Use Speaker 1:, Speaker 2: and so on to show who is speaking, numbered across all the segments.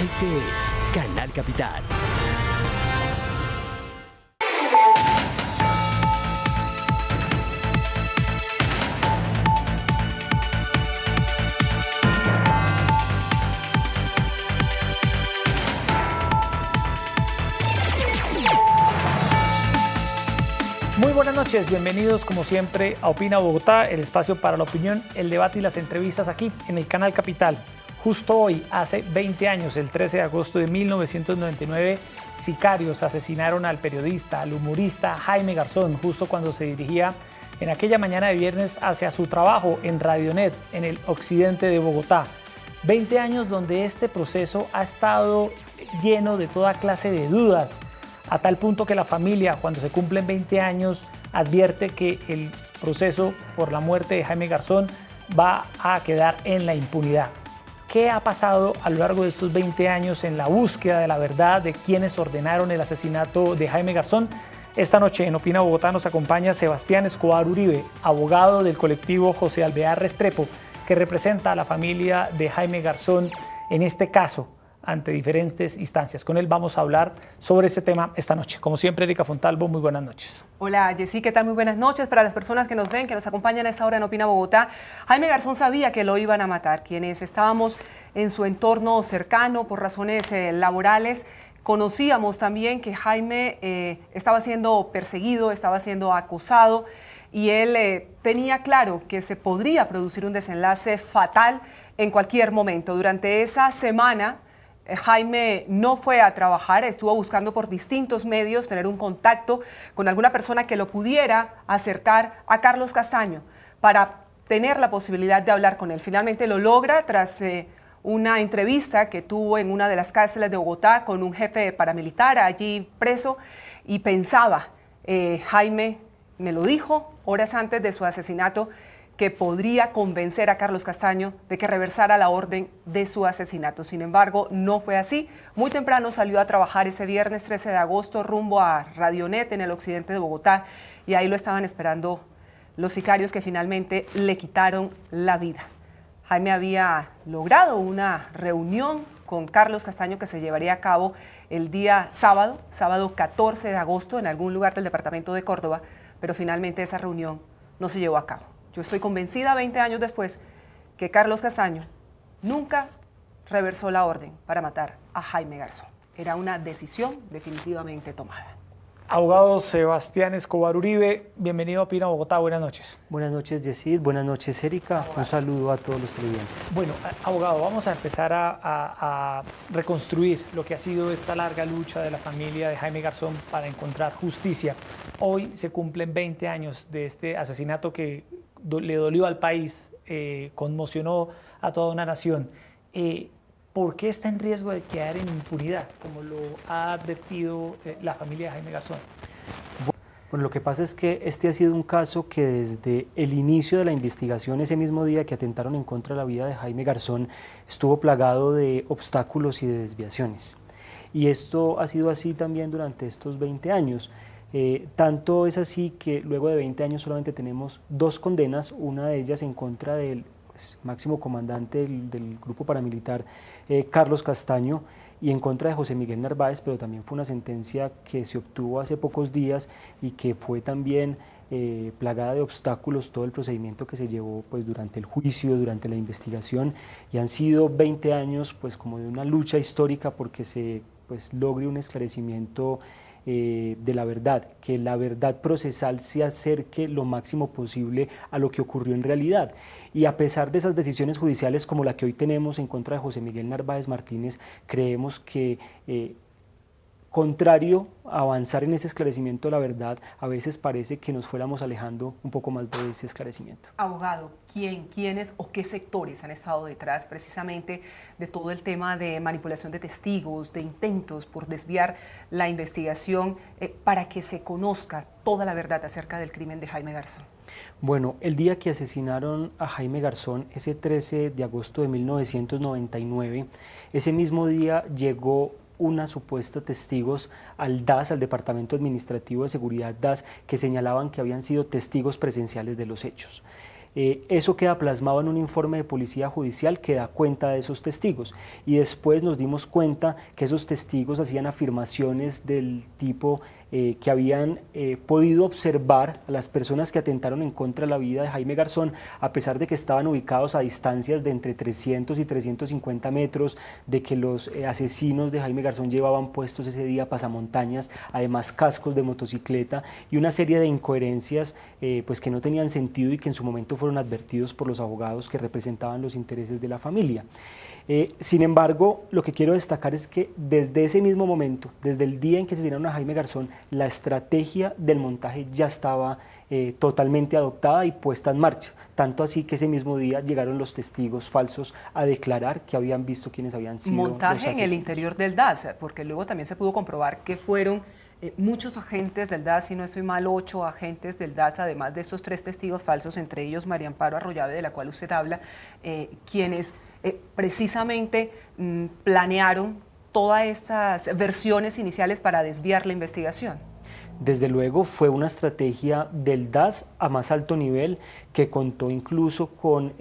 Speaker 1: Este es Canal Capital.
Speaker 2: Muy buenas noches, bienvenidos como siempre a Opina Bogotá, el espacio para la opinión, el debate y las entrevistas aquí en el Canal Capital. Justo hoy, hace 20 años, el 13 de agosto de 1999, sicarios asesinaron al periodista, al humorista Jaime Garzón, justo cuando se dirigía en aquella mañana de viernes hacia su trabajo en Radionet, en el occidente de Bogotá. 20 años donde este proceso ha estado lleno de toda clase de dudas, a tal punto que la familia, cuando se cumplen 20 años, advierte que el proceso por la muerte de Jaime Garzón va a quedar en la impunidad. ¿Qué ha pasado a lo largo de estos 20 años en la búsqueda de la verdad de quienes ordenaron el asesinato de Jaime Garzón? Esta noche en Opina Bogotá nos acompaña Sebastián Escobar Uribe, abogado del colectivo José Alvear Restrepo, que representa a la familia de Jaime Garzón en este caso ante diferentes instancias. Con él vamos a hablar sobre este tema esta noche. Como siempre, Erika Fontalvo, muy buenas noches.
Speaker 3: Hola, Jessy, ¿qué tal? Muy buenas noches para las personas que nos ven, que nos acompañan a esta hora en Opina Bogotá. Jaime Garzón sabía que lo iban a matar. Quienes estábamos en su entorno cercano por razones laborales, conocíamos también que Jaime estaba siendo perseguido, estaba siendo acosado, y él tenía claro que se podría producir un desenlace fatal en cualquier momento. Durante esa semana, Jaime no fue a trabajar, estuvo buscando por distintos medios tener un contacto con alguna persona que lo pudiera acercar a Carlos Castaño para tener la posibilidad de hablar con él. Finalmente lo logra tras una entrevista que tuvo en una de las cárceles de Bogotá con un jefe paramilitar allí preso, y pensaba, Jaime me lo dijo horas antes de su asesinato, que podría convencer a Carlos Castaño de que reversara la orden de su asesinato. Sin embargo, no fue así. Muy temprano salió a trabajar ese viernes 13 de agosto rumbo a Radionet en el occidente de Bogotá, y ahí lo estaban esperando los sicarios que finalmente le quitaron la vida. Jaime había logrado una reunión con Carlos Castaño que se llevaría a cabo el día sábado 14 de agosto, en algún lugar del departamento de Córdoba, pero finalmente esa reunión no se llevó a cabo. Yo estoy convencida 20 años después que Carlos Castaño nunca reversó la orden para matar a Jaime Garzón. Era una decisión definitivamente tomada.
Speaker 2: Abogado Sebastián Escobar Uribe, bienvenido a Opina Bogotá, buenas noches.
Speaker 4: Buenas noches, Yesid, buenas noches, Erika.
Speaker 2: Abogado.
Speaker 4: Un saludo a todos los televidentes.
Speaker 2: Bueno, abogado, vamos a empezar a reconstruir lo que ha sido esta larga lucha de la familia de Jaime Garzón para encontrar justicia. Hoy se cumplen 20 años de este asesinato que le dolió al país, conmocionó a toda una nación. ¿Por qué está en riesgo de quedar en impunidad, como lo ha advertido la familia de Jaime Garzón?
Speaker 4: Bueno, lo que pasa es que este ha sido un caso que desde el inicio de la investigación, ese mismo día que atentaron en contra de la vida de Jaime Garzón, estuvo plagado de obstáculos y de desviaciones. Y esto ha sido así también durante estos 20 años. Tanto es así que luego de 20 años solamente tenemos 2 condenas, una de ellas en contra del máximo comandante del grupo paramilitar, Carlos Castaño, y en contra de José Miguel Narváez, pero también fue una sentencia que se obtuvo hace pocos días y que fue también plagada de obstáculos todo el procedimiento que se llevó pues, durante el juicio, durante la investigación, y han sido 20 años pues, como de una lucha histórica porque se pues, logre un esclarecimiento de la verdad, que la verdad procesal se acerque lo máximo posible a lo que ocurrió en realidad. Y a pesar de esas decisiones judiciales como la que hoy tenemos en contra de José Miguel Narváez Martínez, creemos que contrario a avanzar en ese esclarecimiento de la verdad, a veces parece que nos fuéramos alejando un poco más de ese esclarecimiento.
Speaker 3: Abogado, ¿quiénes o qué sectores han estado detrás precisamente de todo el tema de manipulación de testigos, de intentos por desviar la investigación para que se conozca toda la verdad acerca del crimen de Jaime Garzón?
Speaker 4: Bueno, el día que asesinaron a Jaime Garzón, ese 13 de agosto de 1999, ese mismo día llegó una supuesta testigos al DAS, al Departamento Administrativo de Seguridad DAS, que señalaban que habían sido testigos presenciales de los hechos. Eso queda plasmado en un informe de policía judicial que da cuenta de esos testigos, y después nos dimos cuenta que esos testigos hacían afirmaciones del tipo que habían podido observar a las personas que atentaron en contra de la vida de Jaime Garzón, a pesar de que estaban ubicados a distancias de entre 300 y 350 metros, de que los asesinos de Jaime Garzón llevaban puestos ese día pasamontañas, además cascos de motocicleta, y una serie de incoherencias pues que no tenían sentido y que en su momento fueron advertidos por los abogados que representaban los intereses de la familia. Sin embargo, lo que quiero destacar es que desde ese mismo momento, desde el día en que asesinaron a Jaime Garzón, la estrategia del montaje ya estaba totalmente adoptada y puesta en marcha, tanto así que ese mismo día llegaron los testigos falsos a declarar que habían visto quiénes habían sido los
Speaker 3: montaje
Speaker 4: asesinos.
Speaker 3: en el interior del DAS, porque luego también se pudo comprobar que fueron muchos agentes del DAS, si no estoy mal, 8 agentes del DAS, además de estos 3 testigos falsos, entre ellos María Amparo Arroyave, de la cual usted habla, quienes precisamente planearon todas estas versiones iniciales para desviar la investigación.
Speaker 4: Desde luego fue una estrategia del DAS a más alto nivel, que contó incluso con,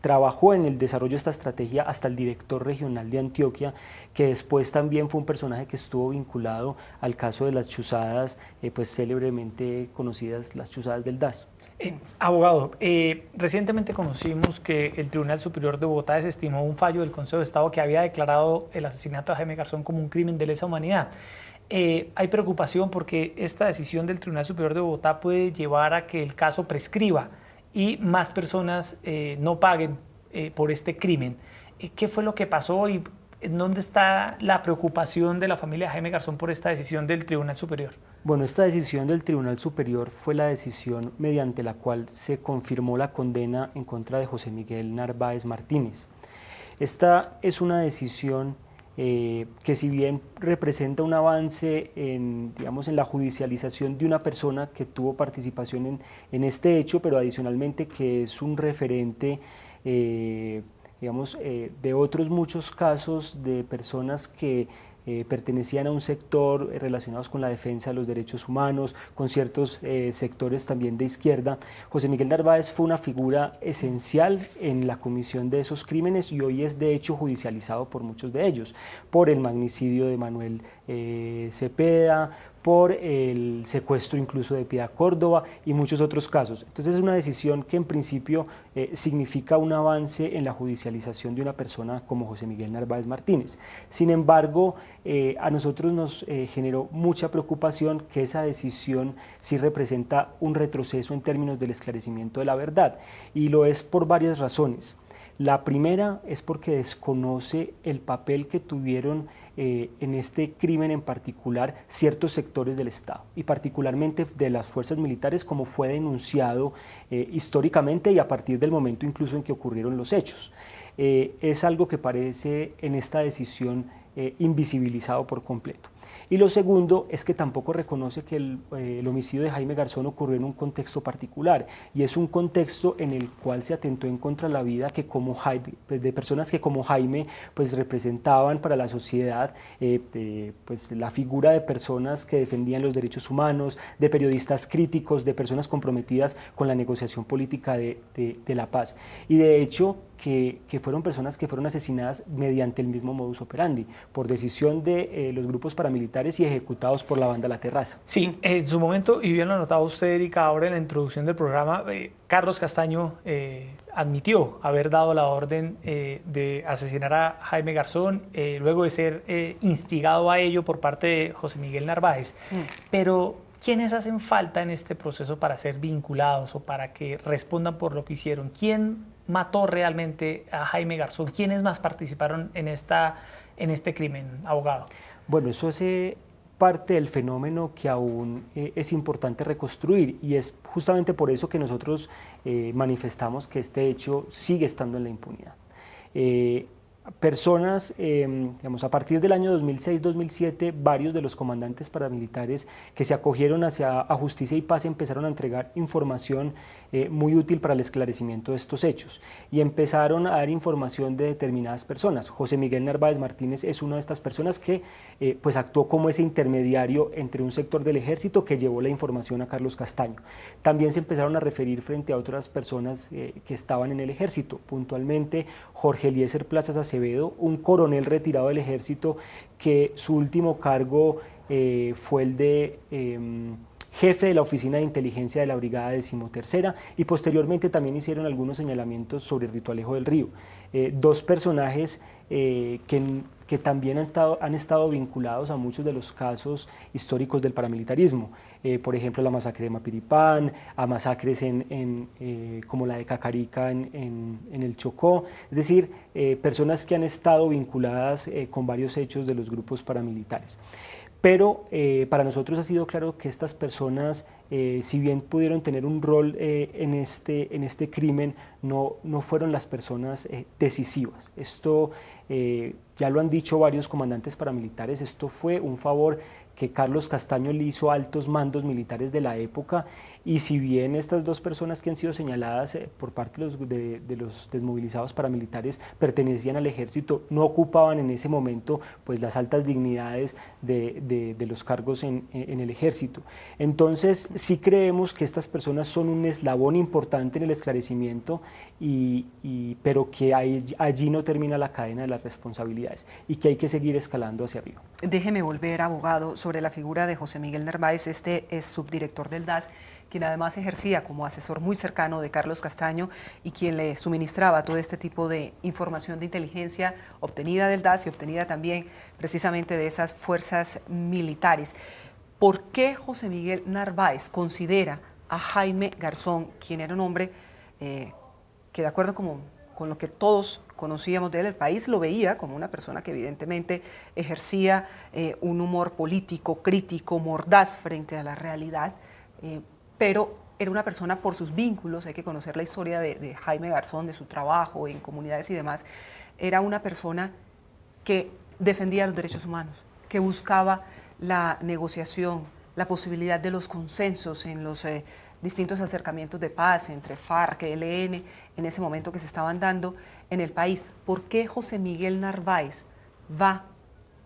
Speaker 4: trabajó en el desarrollo de esta estrategia hasta el director regional de Antioquia, que después también fue un personaje que estuvo vinculado al caso de las chuzadas, pues célebremente conocidas las chuzadas del DAS.
Speaker 2: Abogado, recientemente conocimos que el Tribunal Superior de Bogotá desestimó un fallo del Consejo de Estado que había declarado el asesinato de Jaime Garzón como un crimen de lesa humanidad. Hay preocupación porque esta decisión del Tribunal Superior de Bogotá puede llevar a que el caso prescriba y más personas no paguen por este crimen. ¿Qué fue lo que pasó y en dónde está la preocupación de la familia de Jaime Garzón por esta decisión del Tribunal Superior?
Speaker 4: Bueno, esta decisión del Tribunal Superior fue la decisión mediante la cual se confirmó la condena en contra de José Miguel Narváez Martínez. Esta es una decisión que, si bien representa un avance en la judicialización de una persona que tuvo participación en este hecho, pero adicionalmente que es un referente de otros muchos casos de personas que pertenecían a un sector relacionados con la defensa de los derechos humanos, con ciertos sectores también de izquierda. José Miguel Narváez fue una figura esencial en la comisión de esos crímenes y hoy es de hecho judicializado por muchos de ellos, por el magnicidio de Manuel Cepeda, por el secuestro incluso de Piedad Córdoba y muchos otros casos. Entonces es una decisión que en principio significa un avance en la judicialización de una persona como José Miguel Narváez Martínez. Sin embargo, a nosotros nos generó mucha preocupación que esa decisión sí representa un retroceso en términos del esclarecimiento de la verdad, y lo es por varias razones. La primera es porque desconoce el papel que tuvieron en este crimen en particular ciertos sectores del Estado y particularmente de las fuerzas militares, como fue denunciado históricamente y a partir del momento incluso en que ocurrieron los hechos. Es algo que parece en esta decisión invisibilizado por completo. Y lo segundo es que tampoco reconoce que el homicidio de Jaime Garzón ocurrió en un contexto particular, y es un contexto en el cual se atentó en contra de la vida que de personas que como Jaime pues representaban para la sociedad pues la figura de personas que defendían los derechos humanos, de periodistas críticos, de personas comprometidas con la negociación política de la paz. Y de hecho que fueron personas que fueron asesinadas mediante el mismo modus operandi, por decisión de los grupos paramilitares y ejecutados por la banda La Terraza.
Speaker 2: Sí, en su momento, y bien lo ha notado usted, Erika, ahora en la introducción del programa, Carlos Castaño admitió haber dado la orden de asesinar a Jaime Garzón, luego de ser instigado a ello por parte de José Miguel Narváez. Pero ¿quiénes hacen falta en este proceso para ser vinculados o para que respondan por lo que hicieron? ¿Quién mató realmente a Jaime Garzón? ¿Quiénes más participaron en este crimen, abogado?
Speaker 4: Bueno, eso hace parte del fenómeno que aún es importante reconstruir, y es justamente por eso que nosotros manifestamos que este hecho sigue estando en la impunidad. personas, digamos, a partir del año 2006-2007, varios de los comandantes paramilitares que se acogieron a Justicia y Paz empezaron a entregar información muy útil para el esclarecimiento de estos hechos y empezaron a dar información de determinadas personas. José Miguel Narváez Martínez es una de estas personas que pues actuó como ese intermediario entre un sector del ejército que llevó la información a Carlos Castaño. También se empezaron a referir frente a otras personas que estaban en el ejército, puntualmente Jorge Eliezer Plazas Acevedo, un coronel retirado del ejército que su último cargo fue el de jefe de la Oficina de Inteligencia de la Brigada 13ª, y posteriormente también hicieron algunos señalamientos sobre Rito del Río. Dos personajes que también han estado vinculados a muchos de los casos históricos del paramilitarismo, por ejemplo la masacre de Mapiripán, a masacres como la de Cacarica en el Chocó, es decir, personas que han estado vinculadas con varios hechos de los grupos paramilitares. Pero para nosotros ha sido claro que estas personas, si bien pudieron tener un rol en este crimen, no fueron las personas decisivas. Esto ya lo han dicho varios comandantes paramilitares, esto fue un favor que Carlos Castaño le hizo a altos mandos militares de la época, y si bien estas dos personas que han sido señaladas por parte de los desmovilizados paramilitares pertenecían al ejército, no ocupaban en ese momento pues las altas dignidades de los cargos en el ejército. Entonces sí creemos que estas personas son un eslabón importante en el esclarecimiento, pero que allí no termina la cadena de las responsabilidades y que hay que seguir escalando hacia arriba.
Speaker 3: Déjeme volver, abogado, sobre la figura de José Miguel Narváez. Este es subdirector del DAS, quien además ejercía como asesor muy cercano de Carlos Castaño y quien le suministraba todo este tipo de información de inteligencia obtenida del DAS y obtenida también precisamente de esas fuerzas militares. ¿Por qué José Miguel Narváez considera a Jaime Garzón, quien era un hombre que de acuerdo con lo que todos conocíamos de él, el país lo veía como una persona que evidentemente ejercía un humor político, crítico, mordaz frente a la realidad, pero era una persona por sus vínculos, hay que conocer la historia de Jaime Garzón, de su trabajo en comunidades y demás, era una persona que defendía los derechos humanos, que buscaba la negociación, la posibilidad de los consensos en los distintos acercamientos de paz entre FARC, ELN, en ese momento que se estaban dando en el país. ¿Por qué José Miguel Narváez va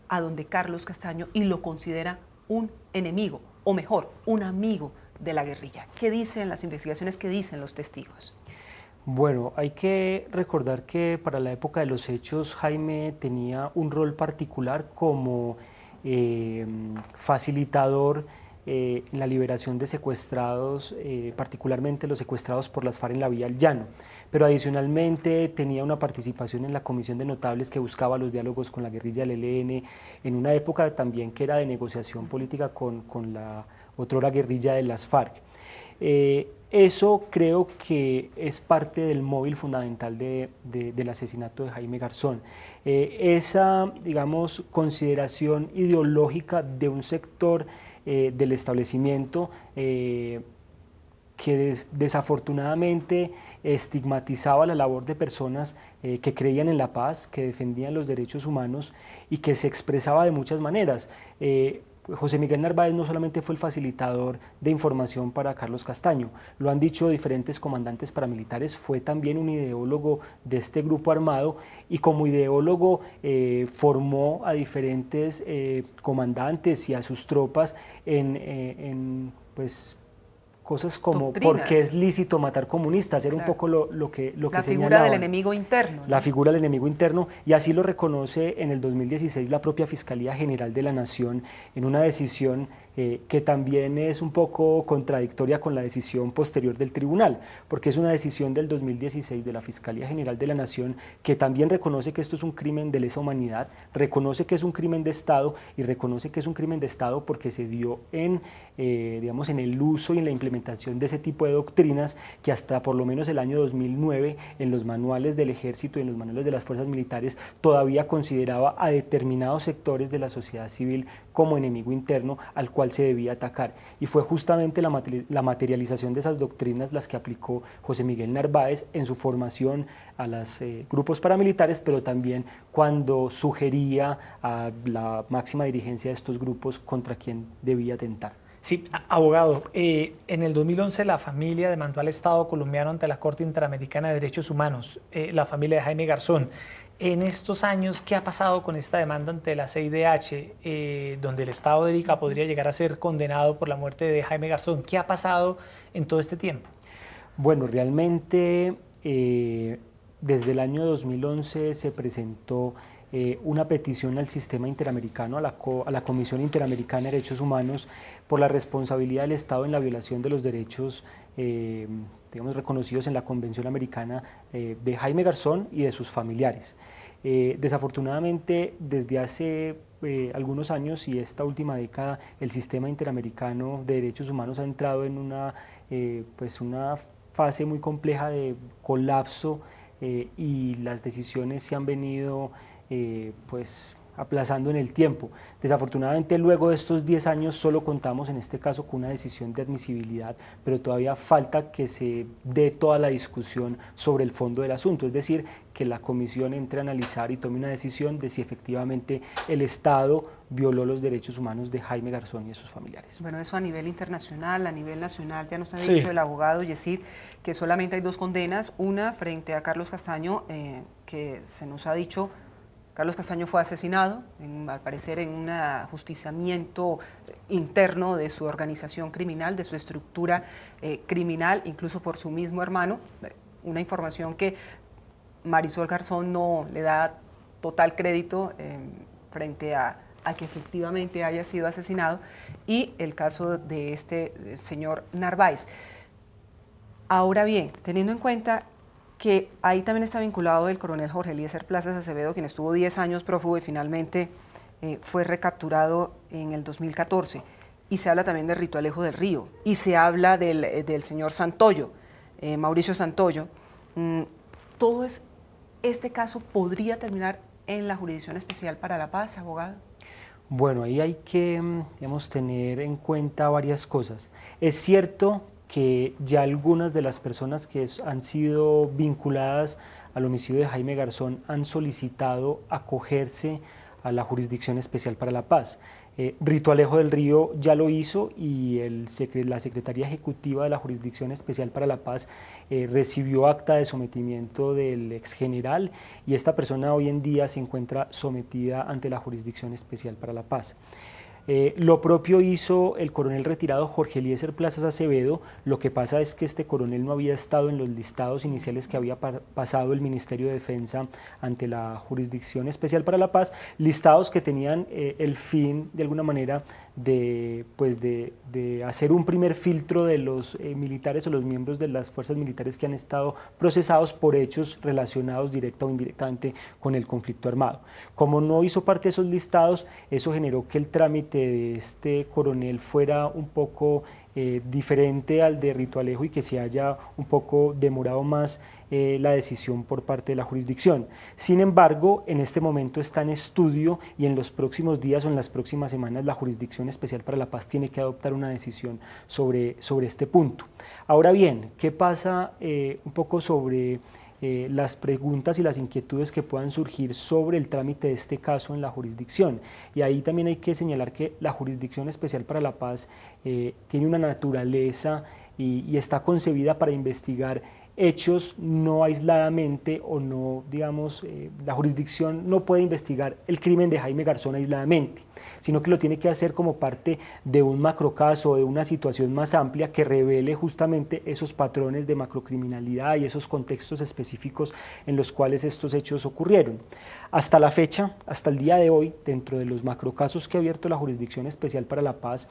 Speaker 3: a donde Carlos Castaño y lo considera un enemigo, o mejor, un amigo de la guerrilla? ¿Qué dicen las investigaciones, qué dicen los testigos?
Speaker 4: Bueno, hay que recordar que para la época de los hechos Jaime tenía un rol particular como facilitador en la liberación de secuestrados, particularmente los secuestrados por las FARC en la vía al llano, pero adicionalmente tenía una participación en la comisión de notables que buscaba los diálogos con la guerrilla del ELN, en una época también que era de negociación política con la otrora guerrilla de las FARC. Eso creo que es parte del móvil fundamental del asesinato de Jaime Garzón. Esa, digamos, consideración ideológica de un sector del establecimiento que desafortunadamente estigmatizaba la labor de personas que creían en la paz, que defendían los derechos humanos y que se expresaba de muchas maneras. José Miguel Narváez no solamente fue el facilitador de información para Carlos Castaño, lo han dicho diferentes comandantes paramilitares, fue también un ideólogo de este grupo armado y como ideólogo formó a diferentes comandantes y a sus tropas en cosas como
Speaker 3: doctrinas.
Speaker 4: ¿Por qué es lícito matar comunistas? Era claro. Un poco lo que señalaban.
Speaker 3: La figura del enemigo interno, ¿no?
Speaker 4: La figura del enemigo interno, y así lo reconoce en el 2016 la propia Fiscalía General de la Nación en una decisión que también es un poco contradictoria con la decisión posterior del tribunal, porque es una decisión del 2016 de la Fiscalía General de la Nación que también reconoce que esto es un crimen de lesa humanidad, reconoce que es un crimen de Estado y reconoce que es un crimen de Estado porque se dio digamos, en el uso y en la implementación de ese tipo de doctrinas que hasta por lo menos el año 2009 en los manuales del Ejército y en los manuales de las fuerzas militares todavía consideraba a determinados sectores de la sociedad civil como enemigo interno al cual cual se debía atacar. Y fue justamente la materialización de esas doctrinas las que aplicó José Miguel Narváez en su formación a los grupos paramilitares, pero también cuando sugería a la máxima dirigencia de estos grupos contra quien debía atentar.
Speaker 2: Sí, abogado, en el 2011 la familia demandó al Estado colombiano ante la Corte Interamericana de Derechos Humanos, la familia de Jaime Garzón. En estos años, ¿qué ha pasado con esta demanda ante la CIDH, donde el Estado de Ica podría llegar a ser condenado por la muerte de Jaime Garzón? ¿Qué ha pasado en todo este tiempo?
Speaker 4: Bueno, realmente desde el año 2011 se presentó una petición al sistema interamericano, a la Comisión Interamericana de Derechos Humanos, por la responsabilidad del Estado en la violación de los derechos digamos, reconocidos en la Convención Americana de Jaime Garzón y de sus familiares. Desafortunadamente, desde hace algunos años y esta última década, el sistema interamericano de derechos humanos ha entrado en una fase muy compleja de colapso y las decisiones se han venido aplazando en el tiempo. Desafortunadamente, luego de estos 10 años solo contamos en este caso con una decisión de admisibilidad, pero todavía falta que se dé toda la discusión sobre el fondo del asunto, es decir, que la comisión entre a analizar y tome una decisión de si efectivamente el Estado violó los derechos humanos de Jaime Garzón y de sus familiares.
Speaker 3: Bueno, eso a nivel internacional, a nivel nacional, ya nos ha dicho el abogado Yesid que solamente hay 2 condenas, una frente a Carlos Castaño, que se nos ha dicho Carlos Castaño fue asesinado, al parecer en un ajusticiamiento interno de su organización criminal, de su estructura criminal, incluso por su mismo hermano, una información que Marisol Garzón no le da total crédito frente a que efectivamente haya sido asesinado, y el caso de este señor Narváez. Ahora bien, teniendo en cuenta que ahí también está vinculado el coronel Jorge Eliezer Plazas Acevedo, quien estuvo 10 años prófugo y finalmente fue recapturado en el 2014. Y se habla también de Rito Alejo del Río, y se habla del señor Santoyo, Mauricio Santoyo. Todo este caso podría terminar en la Jurisdicción Especial para la Paz, abogado.
Speaker 4: Bueno, ahí hay que, digamos, tener en cuenta varias cosas. Es cierto que ya algunas de las personas que han sido vinculadas al homicidio de Jaime Garzón han solicitado acogerse a la Jurisdicción Especial para la Paz. Rito Alejo del Río ya lo hizo y la Secretaría Ejecutiva de la Jurisdicción Especial para la Paz recibió acta de sometimiento del exgeneral y esta persona hoy en día se encuentra sometida ante la Jurisdicción Especial para la Paz. Lo propio hizo el coronel retirado Jorge Eliezer Plazas Acevedo. Lo que pasa es que este coronel no había estado en los listados iniciales que había pasado el Ministerio de Defensa ante la Jurisdicción Especial para la Paz, listados que tenían el fin, de alguna manera, de hacer un primer filtro de los militares o los miembros de las fuerzas militares que han estado procesados por hechos relacionados directa o indirectamente con el conflicto armado. Como no hizo parte de esos listados, eso generó que el trámite de este coronel fuera un poco diferente al de Rito Alejo y que se haya un poco demorado más la decisión por parte de la jurisdicción. Sin embargo, en este momento está en estudio y en los próximos días o en las próximas semanas la Jurisdicción Especial para la Paz tiene que adoptar una decisión sobre este punto. Ahora bien, ¿qué pasa un poco sobre las preguntas y las inquietudes que puedan surgir sobre el trámite de este caso en la jurisdicción? Y ahí también hay que señalar que la Jurisdicción Especial para la Paz tiene una naturaleza y está concebida para investigar hechos no aisladamente o no, digamos, la jurisdicción no puede investigar el crimen de Jaime Garzón aisladamente, sino que lo tiene que hacer como parte de un macrocaso o de una situación más amplia que revele justamente esos patrones de macrocriminalidad y esos contextos específicos en los cuales estos hechos ocurrieron. Hasta la fecha, hasta el día de hoy, dentro de los macrocasos que ha abierto la Jurisdicción Especial para la Paz,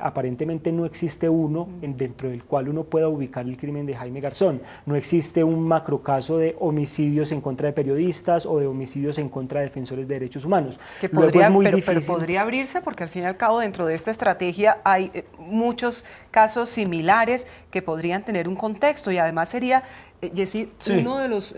Speaker 4: aparentemente no existe uno dentro del cual uno pueda ubicar el crimen de Jaime Garzón. No existe un macrocaso de homicidios en contra de periodistas o de homicidios en contra de defensores de derechos humanos.
Speaker 3: Que podría, pero podría abrirse porque al fin y al cabo dentro de esta estrategia hay muchos casos similares que podrían tener un contexto y además sería Jessy,
Speaker 2: Sí.
Speaker 3: uno de los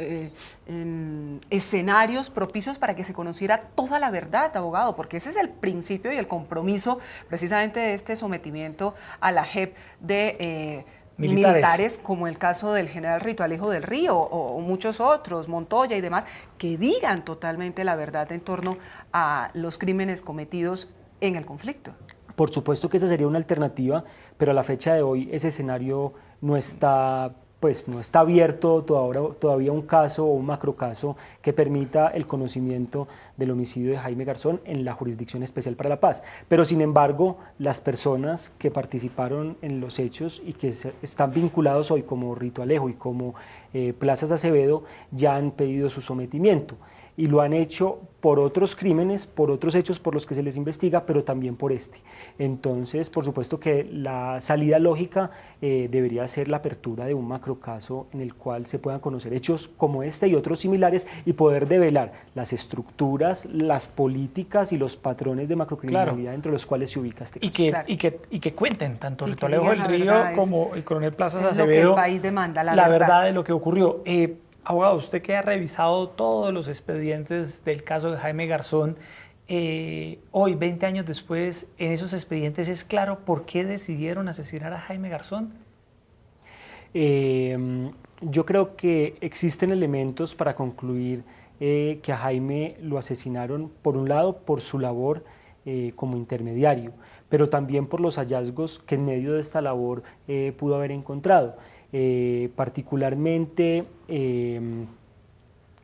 Speaker 3: escenarios propicios para que se conociera toda la verdad, abogado, porque ese es el principio y el compromiso precisamente de este sometimiento a la JEP de militares, como el caso del general Rito Alejo del Río o muchos otros, Montoya y demás, que digan totalmente la verdad en torno a los crímenes cometidos en el conflicto.
Speaker 4: Por supuesto que esa sería una alternativa, pero a la fecha de hoy ese escenario no está abierto todavía un caso o un macrocaso que permita el conocimiento del homicidio de Jaime Garzón en la Jurisdicción Especial para la Paz. Pero sin embargo, las personas que participaron en los hechos y que están vinculados hoy como Rito Alejo y como Plazas Acevedo ya han pedido su sometimiento. Y lo han hecho por otros crímenes, por otros hechos por los que se les investiga, pero también por este. Entonces, por supuesto que la salida lógica debería ser la apertura de un macrocaso en el cual se puedan conocer hechos como este y otros similares y poder develar las estructuras, las políticas y los patrones de macrocriminalidad entre los cuales se ubica este caso.
Speaker 2: Y que cuenten tanto
Speaker 3: Sí,
Speaker 2: Rito
Speaker 3: que
Speaker 2: Alejo
Speaker 3: digan
Speaker 2: del
Speaker 3: la
Speaker 2: Río
Speaker 3: verdad,
Speaker 2: como el coronel Plazas
Speaker 3: es lo que
Speaker 2: Acevedo,
Speaker 3: el país demanda, la
Speaker 2: verdad
Speaker 3: verdad
Speaker 2: de lo que ocurrió. Abogado, usted que ha revisado todos los expedientes del caso de Jaime Garzón, hoy, 20 años después, en esos expedientes es claro por qué decidieron asesinar a Jaime Garzón.
Speaker 4: Yo creo que existen elementos para concluir que a Jaime lo asesinaron, por un lado, por su labor como intermediario, pero también por los hallazgos que en medio de esta labor pudo haber encontrado. Particularmente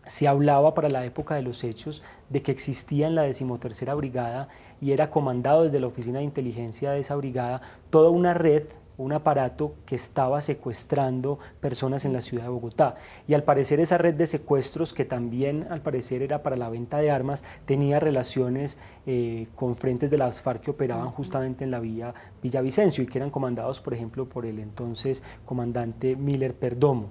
Speaker 4: se hablaba para la época de los hechos de que existía en la 13ª Brigada y era comandado desde la oficina de inteligencia de esa brigada toda una red, un aparato que estaba secuestrando personas en la ciudad de Bogotá. Y al parecer esa red de secuestros, que también al parecer era para la venta de armas, tenía relaciones con frentes de las FARC que operaban justamente en la vía Villavicencio y que eran comandados, por ejemplo, por el entonces comandante Miller Perdomo.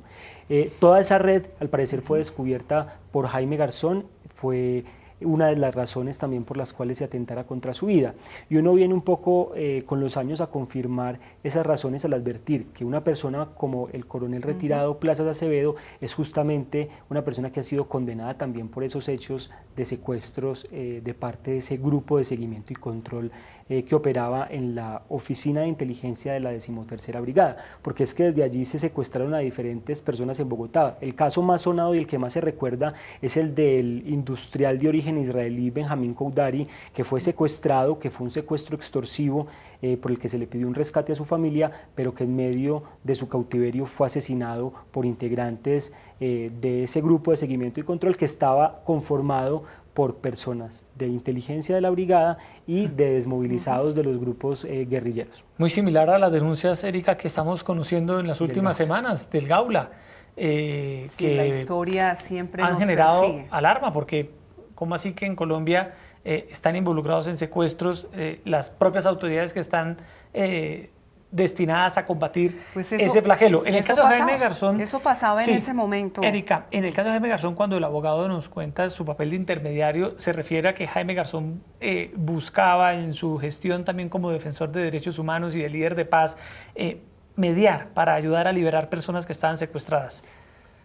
Speaker 4: Toda esa red al parecer fue descubierta por Jaime Garzón, fue una de las razones también por las cuales se atentara contra su vida. Y uno viene un poco con los años a confirmar esas razones al advertir que una persona como el coronel retirado Plazas Acevedo es justamente una persona que ha sido condenada también por esos hechos de secuestros de parte de ese grupo de seguimiento y control que operaba en la oficina de inteligencia de la 13ª Brigada, porque es que desde allí se secuestraron a diferentes personas en Bogotá. El caso más sonado y el que más se recuerda es el del industrial de origen israelí Benjamín Koudari, que fue secuestrado, que fue un secuestro extorsivo por el que se le pidió un rescate a su familia, pero que en medio de su cautiverio fue asesinado por integrantes de ese grupo de seguimiento y control que estaba conformado por personas de inteligencia de la brigada y de desmovilizados de los grupos guerrilleros.
Speaker 2: Muy similar a las denuncias, Erika, que estamos conociendo en las últimas semanas del Gaula,
Speaker 3: sí,
Speaker 2: que
Speaker 3: la historia siempre
Speaker 2: han
Speaker 3: nos
Speaker 2: generado
Speaker 3: persigue.
Speaker 2: alarma, porque ¿cómo así que en Colombia están involucrados en secuestros las propias autoridades que están destinadas a combatir ese flagelo? En el caso de Jaime Garzón...
Speaker 3: Eso pasaba en ese momento.
Speaker 2: Erika, en el caso de Jaime Garzón, cuando el abogado nos cuenta su papel de intermediario, se refiere a que Jaime Garzón buscaba en su gestión también como defensor de derechos humanos y de líder de paz, mediar para ayudar a liberar personas que estaban secuestradas.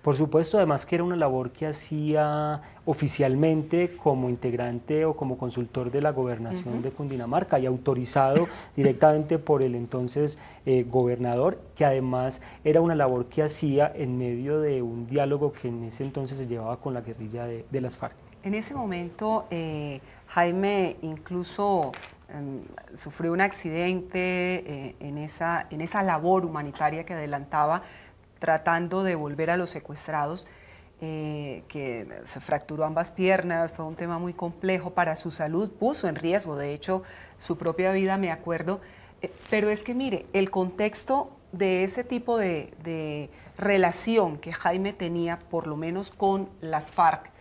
Speaker 4: Por supuesto, además que era una labor que hacía oficialmente como integrante o como consultor de la gobernación de Cundinamarca y autorizado directamente por el entonces gobernador, que además era una labor que hacía en medio de un diálogo que en ese entonces se llevaba con la guerrilla de las FARC.
Speaker 3: En ese momento, Jaime incluso sufrió un accidente en esa labor humanitaria que adelantaba, tratando de volver a los secuestrados, que se fracturó ambas piernas, fue un tema muy complejo para su salud, puso en riesgo, de hecho, su propia vida, me acuerdo, pero es que mire, el contexto de ese tipo de relación que Jaime tenía, por lo menos con las FARC,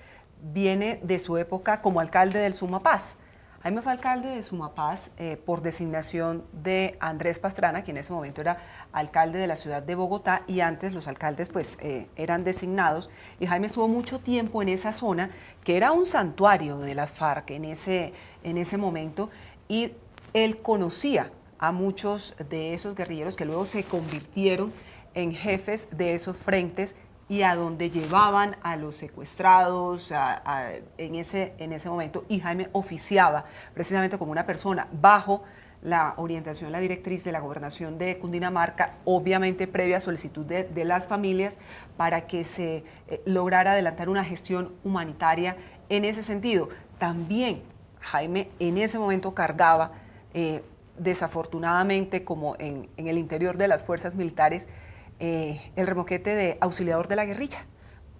Speaker 3: viene de su época como alcalde del Sumapaz. Jaime fue alcalde de Sumapaz por designación de Andrés Pastrana, quien en ese momento era alcalde de la ciudad de Bogotá, y antes los alcaldes pues eran designados, y Jaime estuvo mucho tiempo en esa zona, que era un santuario de las FARC en ese momento, y él conocía a muchos de esos guerrilleros que luego se convirtieron en jefes de esos frentes y a donde llevaban a los secuestrados en ese momento, y Jaime oficiaba precisamente como una persona bajo la orientación, la directriz de la gobernación de Cundinamarca, obviamente previa solicitud de las familias, para que se lograra adelantar una gestión humanitaria en ese sentido. También Jaime en ese momento cargaba, desafortunadamente, como en el interior de las fuerzas militares, el remoquete de auxiliador de la guerrilla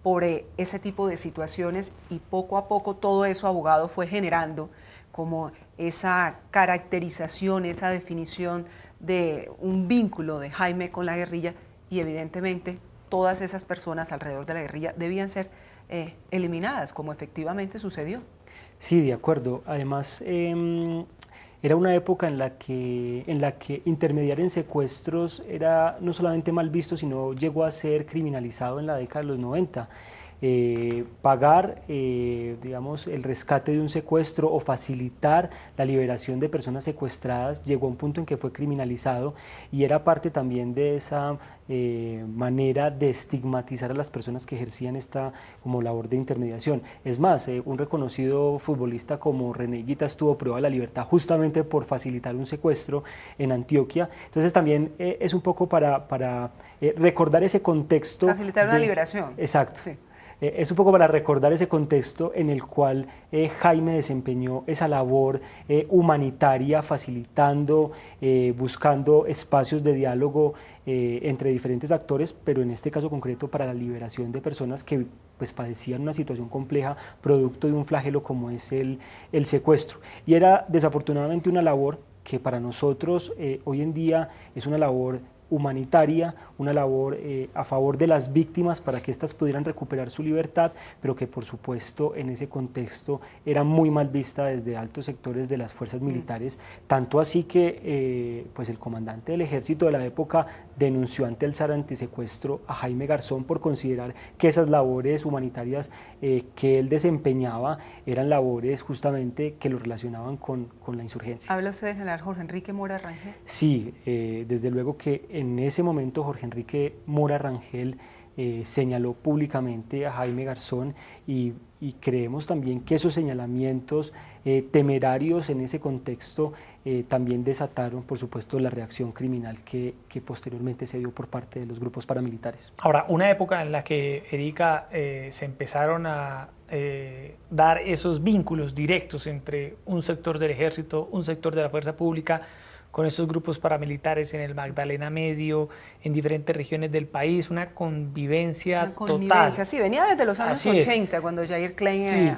Speaker 3: por ese tipo de situaciones, y poco a poco todo eso, abogado, fue generando como esa caracterización, esa definición de un vínculo de Jaime con la guerrilla, y evidentemente todas esas personas alrededor de la guerrilla debían ser eliminadas, como efectivamente sucedió.
Speaker 4: Sí, de acuerdo. Además, era una época en la que intermediar en secuestros era no solamente mal visto, sino llegó a ser criminalizado en la década de los 90. Pagar, digamos, el rescate de un secuestro o facilitar la liberación de personas secuestradas llegó a un punto en que fue criminalizado, y era parte también de esa manera de estigmatizar a las personas que ejercían esta como labor de intermediación. Es más, un reconocido futbolista como René Higuita estuvo privado de la libertad justamente por facilitar un secuestro en Antioquia. Entonces también es un poco para recordar ese contexto.
Speaker 3: Facilitar una liberación.
Speaker 4: Exacto.
Speaker 3: Sí.
Speaker 4: Es un poco para recordar ese contexto en el cual Jaime desempeñó esa labor humanitaria, facilitando, buscando espacios de diálogo entre diferentes actores, pero en este caso concreto para la liberación de personas que pues padecían una situación compleja producto de un flagelo como es el secuestro. Y era desafortunadamente una labor que para nosotros hoy en día es una labor humanitaria, una labor a favor de las víctimas para que éstas pudieran recuperar su libertad, pero que por supuesto en ese contexto era muy mal vista desde altos sectores de las fuerzas militares, tanto así que pues el comandante del ejército de la época denunció ante el SAR antisecuestro a Jaime Garzón por considerar que esas labores humanitarias que él desempeñaba eran labores justamente que lo relacionaban con la insurgencia.
Speaker 3: ¿Habla usted del general Jorge Enrique Mora Rangel?
Speaker 4: Sí, desde luego que en ese momento Jorge Enrique Mora Rangel señaló públicamente a Jaime Garzón, y creemos también que esos señalamientos temerarios en ese contexto también desataron, por supuesto, la reacción criminal que posteriormente se dio por parte de los grupos paramilitares.
Speaker 2: Ahora, una época en la que, Erika, se empezaron a dar esos vínculos directos entre un sector del ejército, un sector de la fuerza pública, con estos grupos paramilitares en el Magdalena Medio, en diferentes regiones del país, una convivencia total.
Speaker 3: Sí, venía desde los años
Speaker 2: Así
Speaker 3: 80, cuando Jair Klein
Speaker 2: sí.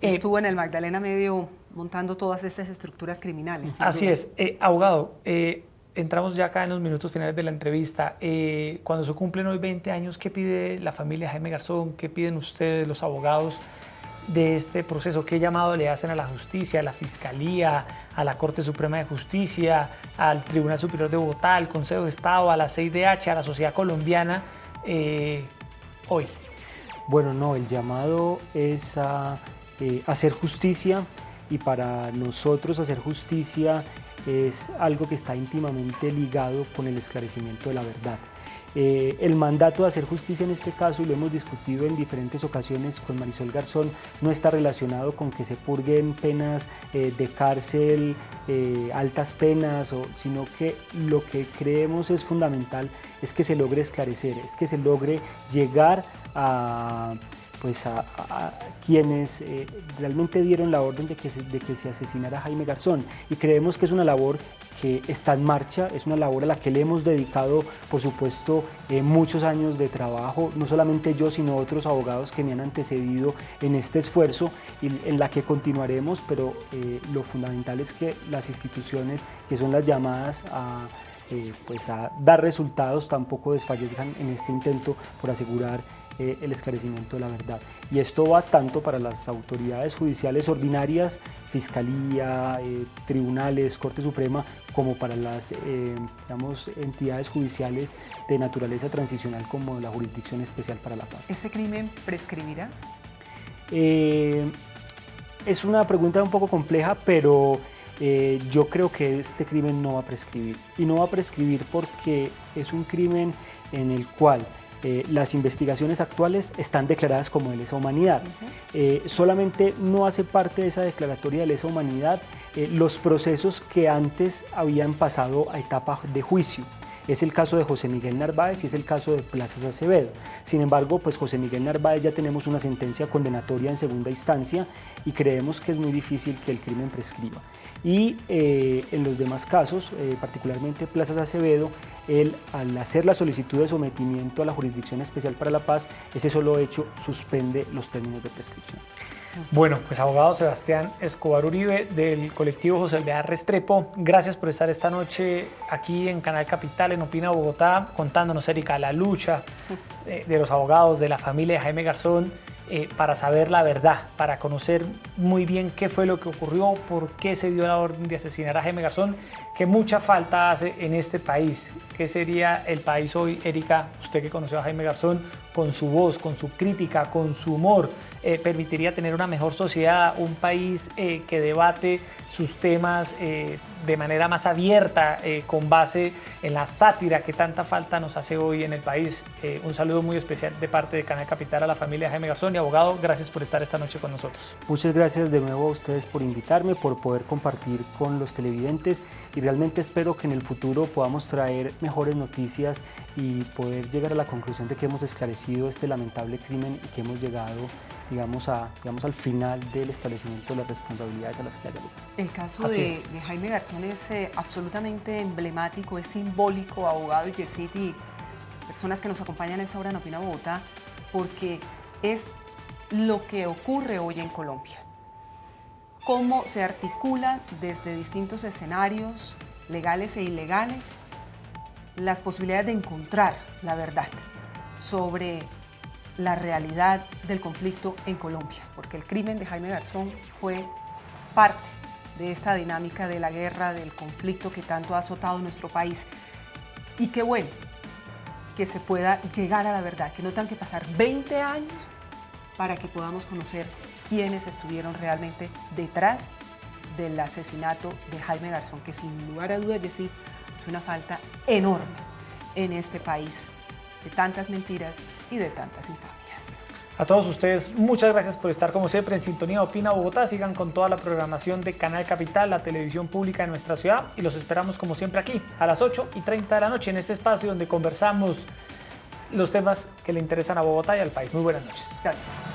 Speaker 3: estuvo en el Magdalena Medio montando todas estas estructuras criminales.
Speaker 2: Así es. Abogado, entramos ya acá en los minutos finales de la entrevista. Cuando se cumplen hoy 20 años, ¿qué pide la familia Jaime Garzón? ¿Qué piden ustedes, los abogados, de este proceso? ¿Qué llamado le hacen a la justicia, a la Fiscalía, a la Corte Suprema de Justicia, al Tribunal Superior de Bogotá, al Consejo de Estado, a la CIDH, a la sociedad colombiana hoy?
Speaker 4: Bueno, no, el llamado es a hacer justicia, y para nosotros hacer justicia es algo que está íntimamente ligado con el esclarecimiento de la verdad. El mandato de hacer justicia en este caso, y lo hemos discutido en diferentes ocasiones con Marisol Garzón, no está relacionado con que se purguen penas de cárcel, altas penas, sino que lo que creemos es fundamental es que se logre esclarecer, es que se logre llegar a quienes realmente dieron la orden de que se asesinara a Jaime Garzón, y creemos que es una labor que está en marcha, es una labor a la que le hemos dedicado, por supuesto, muchos años de trabajo, no solamente yo, sino otros abogados que me han antecedido en este esfuerzo, y en la que continuaremos, pero lo fundamental es que las instituciones que son las llamadas a dar resultados tampoco desfallezcan en este intento por asegurar el esclarecimiento de la verdad. Y esto va tanto para las autoridades judiciales ordinarias, Fiscalía, tribunales, Corte Suprema, como para las entidades judiciales de naturaleza transicional como la Jurisdicción Especial para la Paz.
Speaker 3: ¿Este crimen prescribirá?
Speaker 4: Es una pregunta un poco compleja, pero yo creo que este crimen no va a prescribir. Y no va a prescribir porque es un crimen en el cual Las investigaciones actuales están declaradas como de lesa humanidad. Solamente no hace parte de esa declaratoria de lesa humanidad los procesos que antes habían pasado a etapa de juicio. Es el caso de José Miguel Narváez y es el caso de Plazas Acevedo. Sin embargo, pues José Miguel Narváez ya tenemos una sentencia condenatoria en segunda instancia y creemos que es muy difícil que el crimen prescriba. Y en los demás casos, particularmente Plazas Acevedo, él, al hacer la solicitud de sometimiento a la Jurisdicción Especial para la Paz, ese solo hecho suspende los términos de prescripción.
Speaker 2: Bueno, pues abogado Sebastián Escobar Uribe del colectivo José Alvear Restrepo, gracias por estar esta noche aquí en Canal Capital, en Opina Bogotá, contándonos, Erika, la lucha de los abogados, de la familia de Jaime Garzón, para saber la verdad, para conocer muy bien qué fue lo que ocurrió, por qué se dio la orden de asesinar a Jaime Garzón, que mucha falta hace en este país. ¿Qué sería el país hoy, Erika, usted que conoció a Jaime Garzón, con su voz, con su crítica, con su humor? Permitiría tener una mejor sociedad, un país que debate sus temas de manera más abierta, con base en la sátira que tanta falta nos hace hoy en el país. Un saludo muy especial de parte de Canal Capital a la familia de Jaime Garzón y abogado, gracias por estar esta noche con nosotros.
Speaker 4: Muchas gracias de nuevo a ustedes por invitarme, por poder compartir con los televidentes y realmente espero que en el futuro podamos traer mejores noticias y poder llegar a la conclusión de que hemos esclarecido este lamentable crimen y que hemos llegado, digamos al final del establecimiento de las responsabilidades a las que haya lugar.
Speaker 3: El caso de Jaime Garzón es absolutamente emblemático, es simbólico, abogado y Yesid y personas que nos acompañan a esta hora en Opina Bogotá, porque es lo que ocurre hoy en Colombia. Cómo se articulan desde distintos escenarios legales e ilegales las posibilidades de encontrar la verdad sobre la realidad del conflicto en Colombia, porque el crimen de Jaime Garzón fue parte de esta dinámica de la guerra, del conflicto que tanto ha azotado nuestro país. Y qué bueno que se pueda llegar a la verdad, que no tengan que pasar 20 años para que podamos conocer quiénes estuvieron realmente detrás del asesinato de Jaime Garzón, que sin lugar a dudas, Yesid, es una falta enorme en este país, de tantas mentiras y de tantas infamias.
Speaker 2: A todos ustedes, muchas gracias por estar como siempre en sintonía de Opina Bogotá. Sigan con toda la programación de Canal Capital, la televisión pública de nuestra ciudad, y los esperamos como siempre aquí a las 8:30 de la noche en este espacio donde conversamos los temas que le interesan a Bogotá y al país. Muy buenas noches.
Speaker 3: Gracias.